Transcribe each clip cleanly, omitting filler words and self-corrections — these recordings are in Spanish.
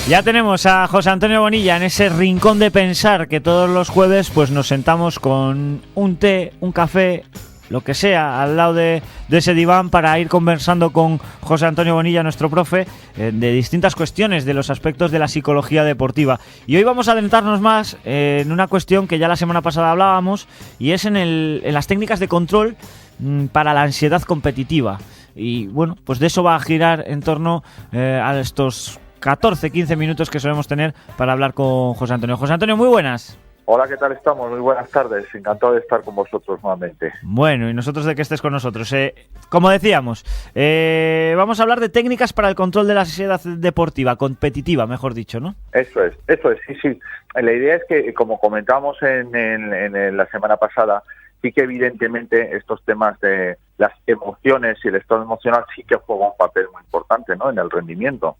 Ya tenemos a José Antonio Bonilla en ese rincón de pensar que todos los jueves pues nos sentamos con un té, un café, lo que sea, al lado de ese diván para ir conversando con José Antonio Bonilla, nuestro profe, de distintas cuestiones de los aspectos de la psicología deportiva. Y hoy vamos a adentrarnos más en una cuestión que ya la semana pasada hablábamos, y es en las técnicas de control para la ansiedad competitiva. Y bueno, pues de eso va a girar en torno a estos 14-15 minutos que solemos tener para hablar con José Antonio. José Antonio, muy buenas. Hola, ¿qué tal estamos? Muy buenas tardes. Encantado de estar con vosotros nuevamente. Bueno, y nosotros de que estés con nosotros. Como decíamos, vamos a hablar de técnicas para el control de la ansiedad deportiva, competitiva, mejor dicho, ¿no? Eso es, sí. La idea es que, como comentábamos en la semana pasada, sí que evidentemente estos temas de las emociones y el estado emocional sí que juegan un papel muy importante, ¿no?, en el rendimiento,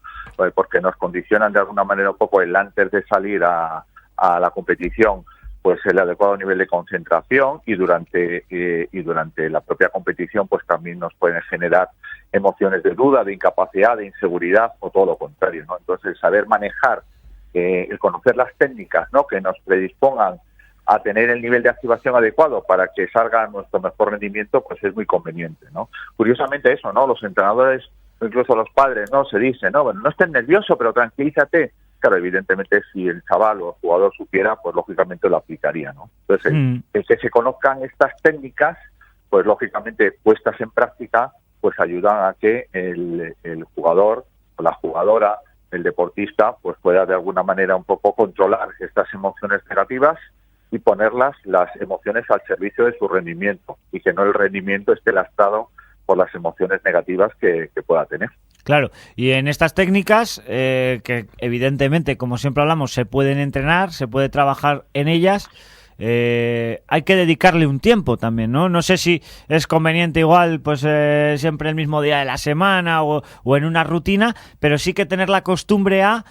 porque nos condicionan de alguna manera un poco el antes de salir a la competición, pues el adecuado nivel de concentración, y durante la propia competición pues también nos pueden generar emociones de duda, de incapacidad, de inseguridad o todo lo contrario, ¿no? Entonces, saber manejar, el conocer las técnicas, ¿no?, que nos predispongan a tener el nivel de activación adecuado para que salga nuestro mejor rendimiento, pues es muy conveniente, ¿no? Curiosamente eso, ¿no?, los entrenadores, incluso los padres, ¿no?, se dicen, no, bueno, no estés nervioso, pero tranquilízate. Claro, evidentemente si el chaval o el jugador supiera, pues lógicamente lo aplicaría, ¿no? Entonces, el que se conozcan estas técnicas, pues lógicamente puestas en práctica, pues ayudan a que el jugador o la jugadora, el deportista, pues pueda de alguna manera un poco controlar estas emociones negativas y ponerlas, las emociones, al servicio de su rendimiento, y que no el rendimiento esté lastrado por las emociones negativas que pueda tener. Claro, y en estas técnicas, que evidentemente, como siempre hablamos, se pueden entrenar, se puede trabajar en ellas, hay que dedicarle un tiempo también, ¿no? No sé si es conveniente igual, pues siempre el mismo día de la semana o en una rutina, pero sí que tener la costumbre a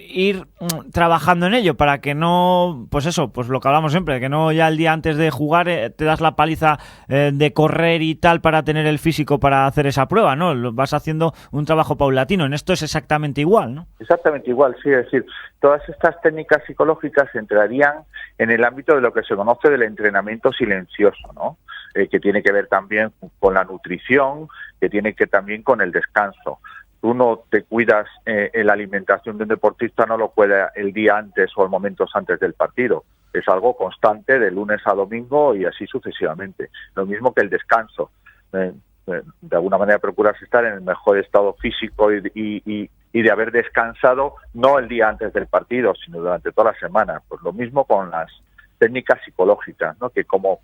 ir trabajando en ello para que no, pues eso, pues lo que hablamos siempre, que no ya el día antes de jugar te das la paliza de correr y tal para tener el físico para hacer esa prueba, ¿no? Lo vas haciendo un trabajo paulatino. En esto es exactamente igual, ¿no? Exactamente igual, sí, es decir, todas estas técnicas psicológicas entrarían en el ámbito de lo que se conoce del entrenamiento silencioso, ¿no? Que tiene que ver también con la nutrición, que tiene que también con el descanso. Tú no te cuidas en la alimentación de un deportista, no lo cuida el día antes o momentos antes del partido. Es algo constante de lunes a domingo y así sucesivamente. Lo mismo que el descanso. De alguna manera procuras estar en el mejor estado físico y de haber descansado, no el día antes del partido, sino durante toda la semana. Pues lo mismo con las técnicas psicológicas, ¿no?, que como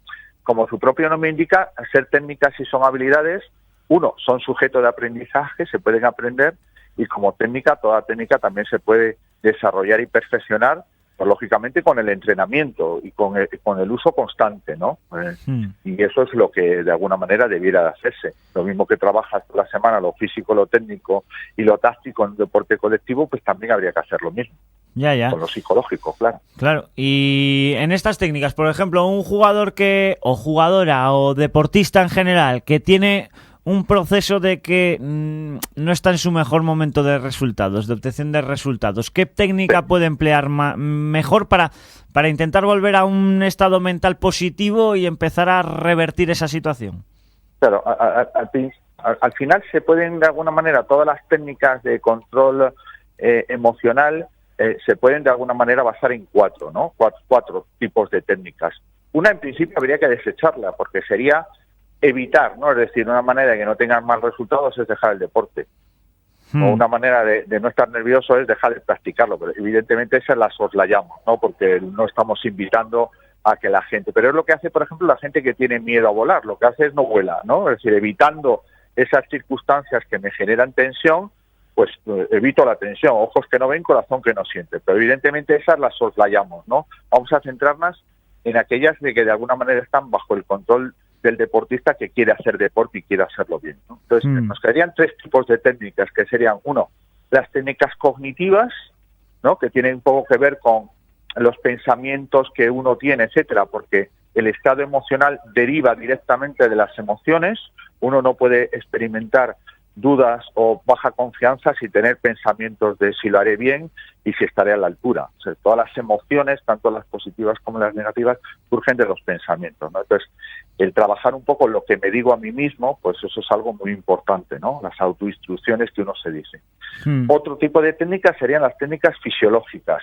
su propio nombre indica, ser técnicas y son habilidades, uno, son sujetos de aprendizaje, se pueden aprender, y como técnica, toda técnica también se puede desarrollar y perfeccionar, pues lógicamente con el entrenamiento y con el uso constante, ¿no? Y eso es lo que de alguna manera debiera de hacerse. Lo mismo que trabajas toda la semana lo físico, lo técnico y lo táctico en un deporte colectivo, pues también habría que hacer lo mismo. Ya. Con lo psicológico, claro. Claro, y en estas técnicas, por ejemplo, un jugador o jugadora o deportista en general que tiene un proceso de que no está en su mejor momento de resultados, de obtención de resultados, ¿qué técnica puede emplear mejor para intentar volver a un estado mental positivo y empezar a revertir esa situación? Claro, al final se pueden, de alguna manera, todas las técnicas de control emocional se pueden de alguna manera basar en cuatro, ¿no? Cuatro tipos de técnicas. Una, en principio, habría que desecharla, porque sería evitar, ¿no? Es decir, una manera de que no tengan mal resultados es dejar el deporte. O una manera de no estar nervioso es dejar de practicarlo, pero evidentemente esas las soslayamos, ¿no? Porque no estamos invitando a que la gente... Pero es lo que hace, por ejemplo, la gente que tiene miedo a volar. Lo que hace es no vuela, ¿no? Es decir, evitando esas circunstancias que me generan tensión, pues evito la tensión. Ojos que no ven, corazón que no siente. Pero evidentemente esas las soslayamos, ¿no? Vamos a centrarnos en aquellas de que de alguna manera están bajo el control del deportista que quiere hacer deporte y quiere hacerlo bien, ¿no? Entonces, nos quedarían tres tipos de técnicas, que serían, uno, las técnicas cognitivas, ¿no?, que tienen un poco que ver con los pensamientos que uno tiene, etcétera, porque el estado emocional deriva directamente de las emociones. Uno no puede experimentar dudas o baja confianza sin tener pensamientos de si lo haré bien y si estaré a la altura. O sea, todas las emociones, tanto las positivas como las negativas, surgen de los pensamientos, ¿no? Entonces, el trabajar un poco lo que me digo a mí mismo, pues eso es algo muy importante, ¿no? Las autoinstrucciones que uno se dice. Otro tipo de técnicas serían las técnicas fisiológicas,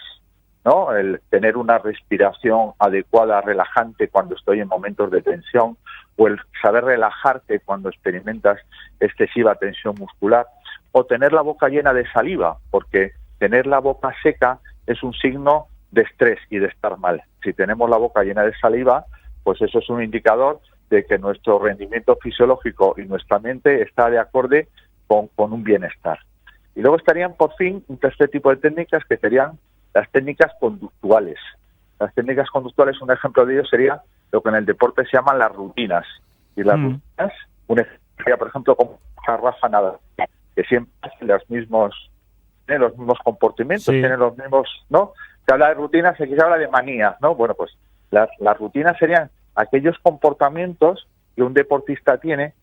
¿no? El tener una respiración adecuada, relajante cuando estoy en momentos de tensión, o el saber relajarte cuando experimentas excesiva tensión muscular, o tener la boca llena de saliva, porque tener la boca seca es un signo de estrés y de estar mal. Si tenemos la boca llena de saliva, pues eso es un indicador de que nuestro rendimiento fisiológico y nuestra mente está de acorde con un bienestar. Y luego estarían, por fin, un tercer tipo de técnicas que serían las técnicas conductuales. Las técnicas conductuales, un ejemplo de ello sería lo que en el deporte se llaman las rutinas. Y las rutinas, un ejemplo sería, por ejemplo, como Rafa Nadal, que siempre hacen tienen los mismos comportamientos, tienen los mismos, ¿no? Se habla de rutinas y aquí se habla de manías, ¿no? Bueno, pues las rutinas serían aquellos comportamientos que un deportista tiene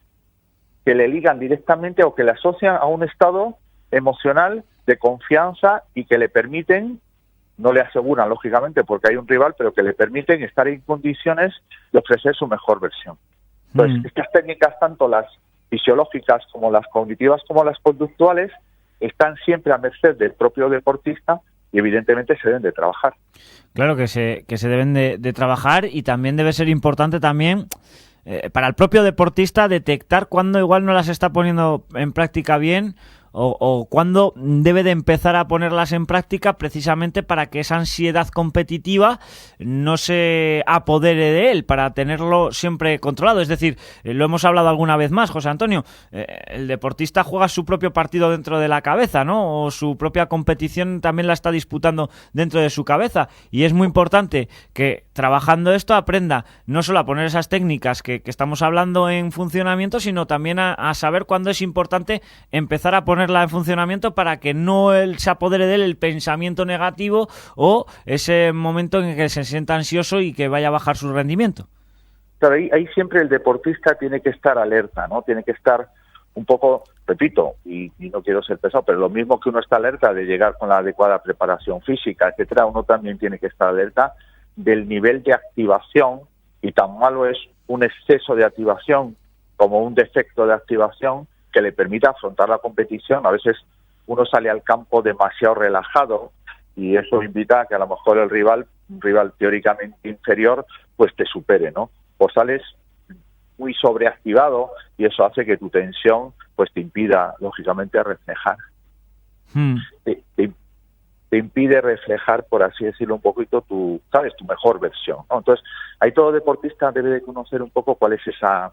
que le ligan directamente o que le asocian a un estado emocional de confianza y que le permiten, no le aseguran lógicamente porque hay un rival, pero que le permiten estar en condiciones de ofrecer su mejor versión. Entonces, estas técnicas, tanto las fisiológicas como las cognitivas como las conductuales, están siempre a merced del propio deportista y evidentemente se deben de trabajar. Claro que se deben de trabajar, y también debe ser importante también para el propio deportista detectar cuándo igual no las está poniendo en práctica bien, o cuándo debe de empezar a ponerlas en práctica, precisamente para que esa ansiedad competitiva no se apodere de él, para tenerlo siempre controlado. Es decir, lo hemos hablado alguna vez más, José Antonio, el deportista juega su propio partido dentro de la cabeza, ¿no? O su propia competición también la está disputando dentro de su cabeza, y es muy importante que trabajando esto aprenda no solo a poner esas técnicas que estamos hablando en funcionamiento, sino también a saber cuándo es importante empezar a ponerla en funcionamiento para que no se apodere de él el pensamiento negativo o ese momento en el que se sienta ansioso y que vaya a bajar su rendimiento. Claro, ahí siempre el deportista tiene que estar alerta, ¿no? Tiene que estar un poco, repito, y no quiero ser pesado, pero lo mismo que uno está alerta de llegar con la adecuada preparación física, etcétera, uno también tiene que estar alerta del nivel de activación, y tan malo es un exceso de activación como un defecto de activación que le permita afrontar la competición. A veces uno sale al campo demasiado relajado y eso invita a que a lo mejor un rival teóricamente inferior, pues te supere, ¿no? O sales muy sobreactivado y eso hace que tu tensión pues te impida, lógicamente, reflejar. Te impide reflejar, por así decirlo, un poquito tu mejor versión, ¿no? Entonces, ahí todo deportista debe de conocer un poco cuál es esa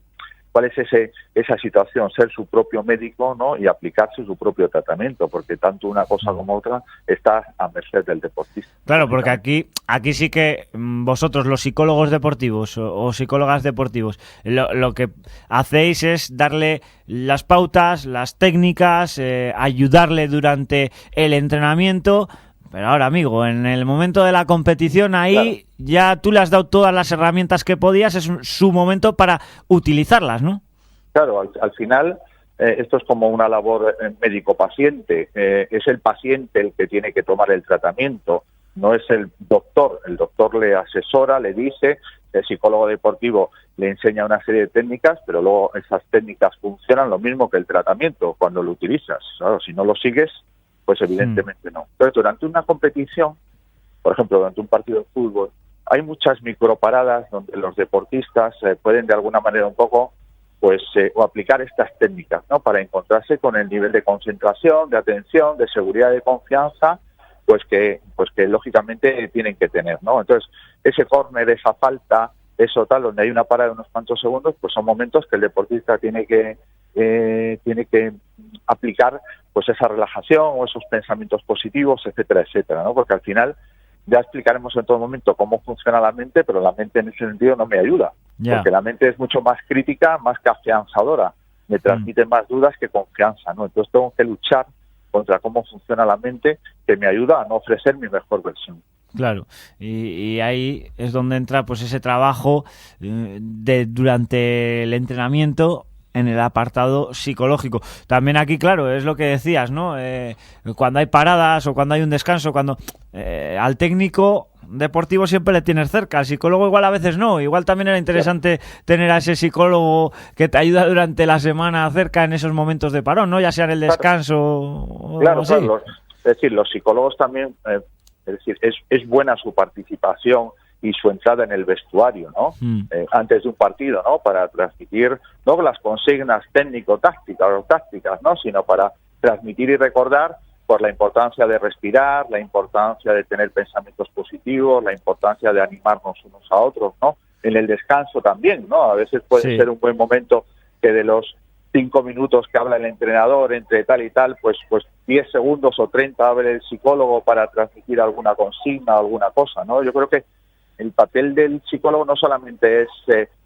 situación, ser su propio médico, ¿no? Y aplicarse su propio tratamiento, porque tanto una cosa como otra está a merced del deportista. Claro, porque aquí sí que vosotros, los psicólogos deportivos o psicólogas deportivos, lo que hacéis es darle las pautas, las técnicas, ayudarle durante el entrenamiento. Pero ahora, amigo, en el momento de la competición, ahí claro, ya tú le has dado todas las herramientas que podías, es su momento para utilizarlas, ¿no? Claro, al final esto es como una labor médico-paciente. Es el paciente el que tiene que tomar el tratamiento, no es el doctor. El doctor le asesora, le dice, el psicólogo deportivo le enseña una serie de técnicas, pero luego esas técnicas funcionan lo mismo que el tratamiento cuando lo utilizas. Claro, si no lo sigues, pues evidentemente no. Entonces, durante una competición, por ejemplo, durante un partido de fútbol, hay muchas microparadas donde los deportistas pueden de alguna manera un poco o aplicar estas técnicas, ¿no? Para encontrarse con el nivel de concentración, de atención, de seguridad, de confianza, pues que lógicamente tienen que tener, ¿no? Entonces, ese córner, esa falta, eso tal, donde hay una parada de unos cuantos segundos, pues son momentos que el deportista tiene que aplicar pues esa relajación o esos pensamientos positivos, etcétera, etcétera, ¿no? Porque al final ya explicaremos en todo momento cómo funciona la mente, pero la mente en ese sentido no me ayuda, porque la mente es mucho más crítica, más que afianzadora, me transmite más dudas que confianza, ¿no? Entonces tengo que luchar contra cómo funciona la mente, que me ayuda a no ofrecer mi mejor versión. Claro, y ahí es donde entra pues ese trabajo durante el entrenamiento, en el apartado psicológico. También aquí, claro, es lo que decías, ¿no? Cuando hay paradas o cuando hay un descanso, cuando al técnico deportivo siempre le tienes cerca, al psicólogo igual a veces no, igual también era interesante tener a ese psicólogo que te ayuda durante la semana cerca en esos momentos de parón, ¿no? Ya sea en el descanso o claro, así. Claro. Es decir, los psicólogos también, es decir, es buena su participación y su entrada en el vestuario, ¿no? Antes de un partido, ¿no? Para transmitir no las consignas técnico-tácticas, ¿no? Sino para transmitir y recordar por la importancia de respirar, la importancia de tener pensamientos positivos, la importancia de animarnos unos a otros, ¿no? En el descanso también, ¿no? A veces puede ser un buen momento que de los 5 minutos que habla el entrenador entre tal y tal, pues 10 segundos o 30 hable el psicólogo para transmitir alguna consigna o alguna cosa, ¿no? Yo creo que el papel del psicólogo no solamente es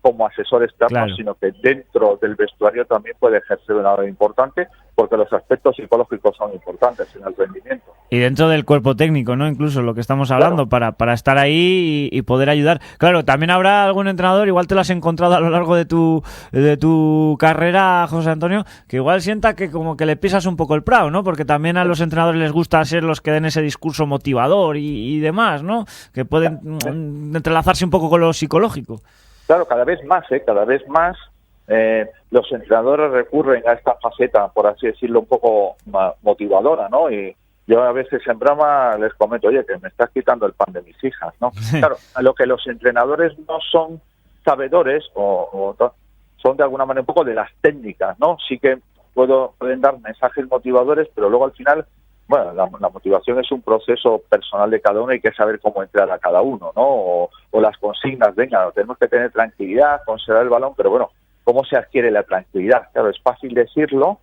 como asesor externo, sino que dentro del vestuario también puede ejercer una labor importante, porque los aspectos psicológicos son importantes en el rendimiento. Y dentro del cuerpo técnico, ¿no? Incluso lo que estamos hablando, para estar ahí y poder ayudar. Claro, también habrá algún entrenador, igual te lo has encontrado a lo largo de tu carrera, José Antonio, que igual sienta que como que le pisas un poco el prao, ¿no? Porque también a los entrenadores les gusta ser los que den ese discurso motivador y demás, ¿no? Que pueden entrelazarse un poco con lo psicológico. Claro, cada vez más los entrenadores recurren a esta faceta, por así decirlo, un poco motivadora, ¿no? Y yo a veces en broma les comento, oye, que me estás quitando el pan de mis hijas, ¿no? Claro, a lo que los entrenadores no son sabedores son de alguna manera un poco de las técnicas, ¿no? Sí que pueden dar mensajes motivadores, pero luego al final, bueno, la motivación es un proceso personal de cada uno, hay que saber cómo entrar a cada uno, ¿no? O las consignas, venga, tenemos que tener tranquilidad, conservar el balón, pero bueno, ¿cómo se adquiere la tranquilidad? Claro, es fácil decirlo,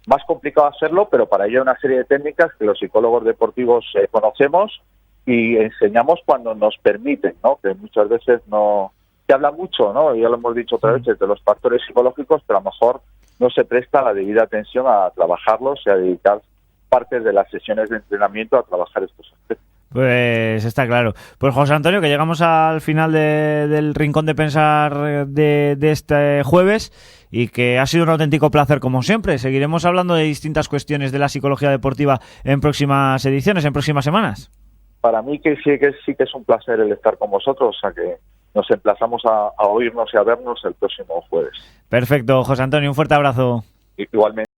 más complicado hacerlo, pero para ello hay una serie de técnicas que los psicólogos deportivos conocemos y enseñamos cuando nos permiten, ¿no? Que muchas veces no se habla mucho, ¿no? Ya lo hemos dicho otra vez, de los factores psicológicos, pero a lo mejor no se presta la debida atención a trabajarlos y a dedicar partes de las sesiones de entrenamiento a trabajar estos aspectos. Pues está claro. Pues José Antonio, que llegamos al final del Rincón de Pensar de este jueves y que ha sido un auténtico placer como siempre. Seguiremos hablando de distintas cuestiones de la psicología deportiva en próximas ediciones, en próximas semanas. Para mí que sí que es un placer el estar con vosotros, o sea que nos emplazamos a oírnos y a vernos el próximo jueves. Perfecto, José Antonio, un fuerte abrazo. Igualmente.